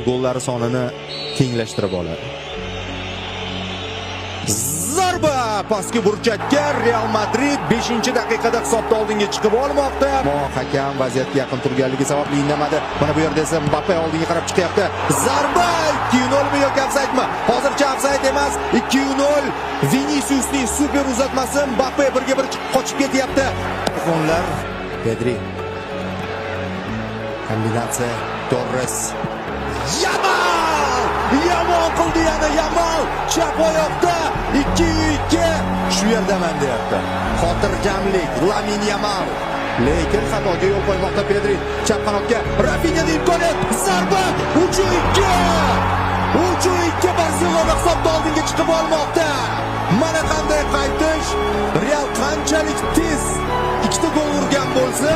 gollari sonini tenglashtirib oladi. Zarba pastki burchakka Real Madrid 5-daqiqada hisobda oldinga chiqib olmoqda. Hakam vaziyatga yaqin turganligi sababli indamadi. Mana bu yerda esa Mbappe oldinga qarab chiqyapti. Zarba 2-0 mi yoki ofsaydmi? Hozircha ofsayd emas. 2-0. Viniciusning super uzatmasi, Mbappe 1-1 qochib ketyapti. Telefonlar Pedri. Kombinatsiya Torres. Yamal qildi yana Yamal. Chap oyoqda 2-2. Shu yerdaman deyapti. Xotirjamlik Lamin Yamal. Lekin xatoga yo'l qo'ymoqda Pedri. Chap qanotga Rafinyaning imkoniyat. Zarba 3-2. 3-2 Barselona hisobda oldinga chiqib olmoqda. Mana qanday qaytish. Real qanchalik tez ikkita gol urgan bo'lsa